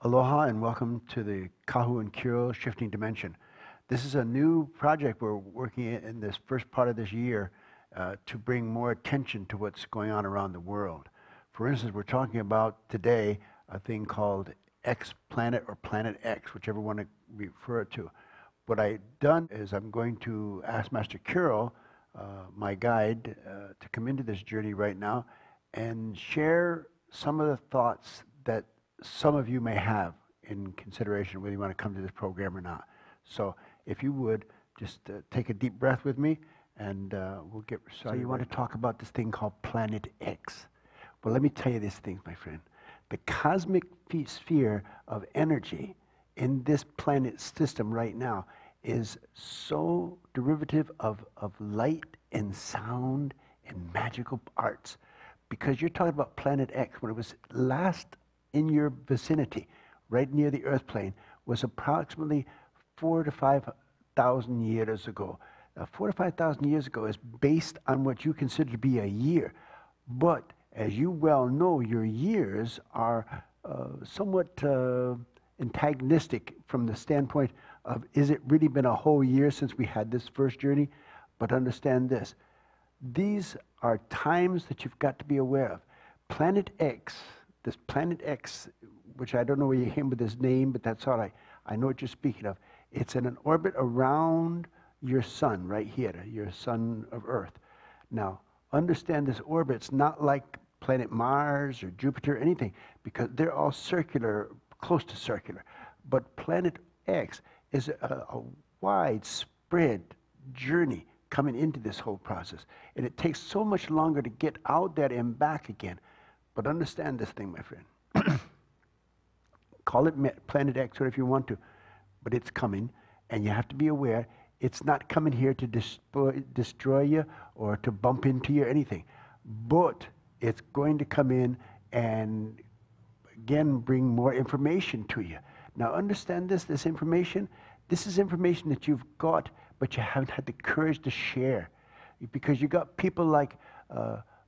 Aloha and welcome to the Kahu and Kirael Shifting Dimension. This is a new project we're working in this first part of this year to bring more attention to what's going on around the world. For instance, we're talking about today a thing called X planet or Planet X, whichever one to refer it to. What I've done is I'm going to ask Master Kirael, my guide, to come into this journey right now and share some of the thoughts that some of you may have in consideration whether you want to come to this program or not. So if you would, just take a deep breath with me and we'll get started. So you want to talk about this thing called Planet X. Well, let me tell you this thing, my friend. The cosmic sphere of energy in this planet system right now is so derivative of light and sound and magical arts. Because you're talking about Planet X, when it was last in your vicinity, right near the Earth plane, was approximately 4,000 to 5,000 years ago. Now, 4,000 to 5,000 years ago is based on what you consider to be a year. But as you well know, your years are somewhat antagonistic from the standpoint of, is it really been a whole year since we had this first journey? But understand this. These are times that you've got to be aware of. Planet X, this Planet X, which I don't know where you came with this name, but that's all right. I know what you're speaking of. It's in an orbit around your sun right here, your sun of Earth. Now, understand this orbit's not like planet Mars or Jupiter or anything, because they're all circular, close to circular. But Planet X is a widespread journey coming into this whole process. And it takes so much longer to get out there and back again. But understand this thing, my friend. Call it Planet X or if you want to, but it's coming, and you have to be aware it's not coming here to destroy you or to bump into you or anything, but it's going to come in and again bring more information to you. Now understand this information. This is information that you've got, but you haven't had the courage to share, because you got people like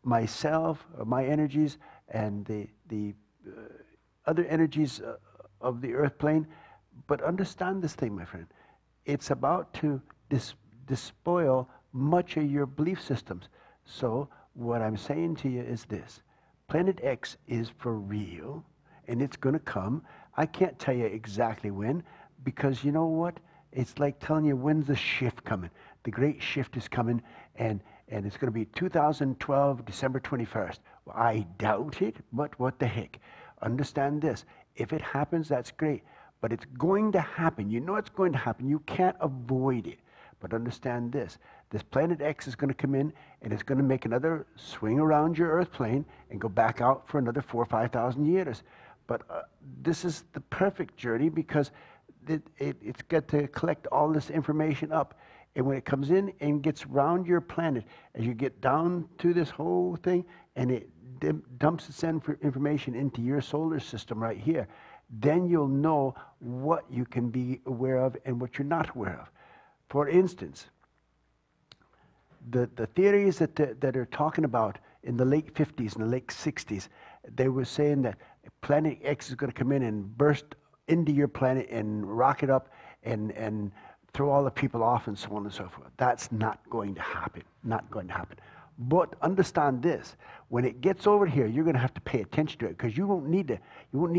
myself, my energies, and the other energies of the Earth plane. But understand this thing, my friend. It's about to despoil much of your belief systems. So what I'm saying to you is this. Planet X is for real, and it's going to come. I can't tell you exactly when, because you know what? It's like telling you when's the shift coming. The great shift is coming, and it's going to be 2012, December 21st. Well, I doubt it, but what the heck. Understand this. If it happens, that's great. But it's going to happen. You know it's going to happen. You can't avoid it. But understand this. This Planet X is going to come in, and it's going to make another swing around your Earth plane and go back out for another 4,000 or 5,000 years. But this is the perfect journey, because it's got to collect all this information up. And when it comes in and gets around your planet, as you get down to this whole thing, and it dumps its information into your solar system right here, then you'll know what you can be aware of and what you're not aware of. For instance, the theories that are talking about in the late 50s and the late 60s, they were saying that Planet X is going to come in and burst into your planet and rock it up and throw all the people off and so on and so forth. That's not going to happen. Not going to happen. But understand this: when it gets over here, you're going to have to pay attention to it, because you won't need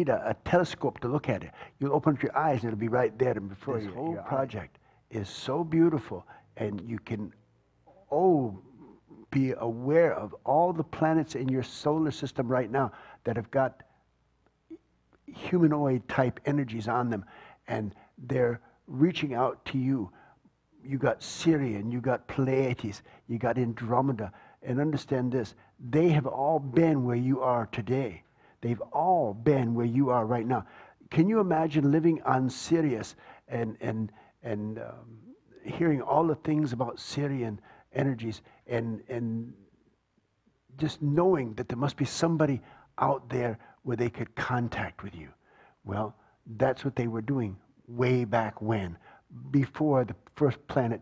a telescope to look at it. You'll open up your eyes and it'll be right there and before you. This whole project is so beautiful, and you can be aware of all the planets in your solar system right now that have got humanoid type energies on them, and they're reaching out to you. You got Sirian, you got Pleiades, you got Andromeda, and understand this: they have all been where you are today. They've all been where you are right now. Can you imagine living on Sirius and hearing all the things about Sirian energies and just knowing that there must be somebody out there where they could contact with you? Well, that's what they were doing way back when, before the first Planet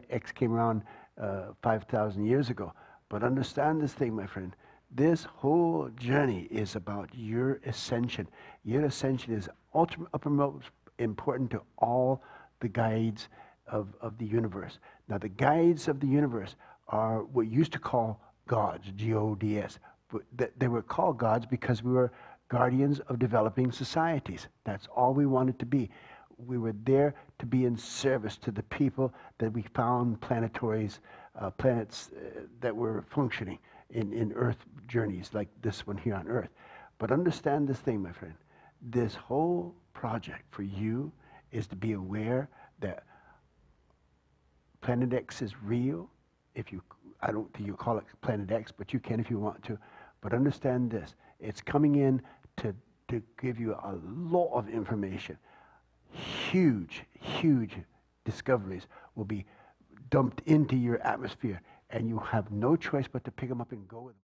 X came around 5,000 years ago. But understand this thing, my friend. This whole journey is about your ascension. Your ascension is uppermost important to all the guides of the universe. Now, the guides of the universe are what you used to call gods, G-O-D-S. But they were called gods because we were guardians of developing societies. That's all we wanted to be. We were there to be in service to the people that we found planets that were functioning in Earth journeys like this one here on Earth. But understand this thing, my friend. This whole project for you is to be aware that Planet X is real. I don't think you call it Planet X, but you can if you want to. But understand this. It's coming in to give you a lot of information. Huge, huge discoveries will be dumped into your atmosphere, and you have no choice but to pick them up and go with them.